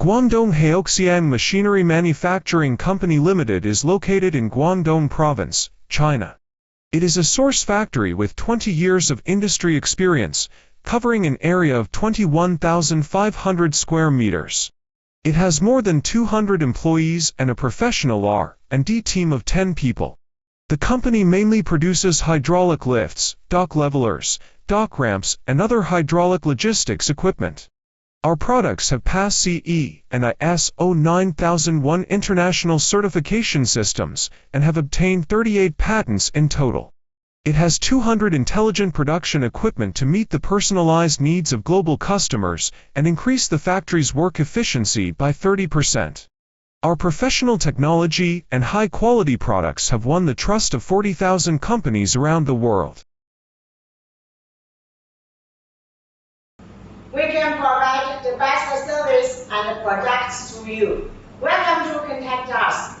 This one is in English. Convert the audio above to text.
Guangdong Haoxiang Machinery Manufacturing Company Limited is located in Guangdong Province, China. It is a source factory with 20 years of industry experience, covering an area of 21,500 square meters. It has more than 200 employees and a professional R&D team of 10 people. The company mainly produces hydraulic lifts, dock levelers, dock ramps, and other hydraulic logistics equipment. Our products have passed CE and ISO 9001 international certification systems and have obtained 38 patents in total. It has 200 intelligent production equipment to meet the personalized needs of global customers and increase the factory's work efficiency by 30%. Our professional technology and high-quality products have won the trust of 40,000 companies around the world. We can provide the best service and products to you. Welcome to contact us.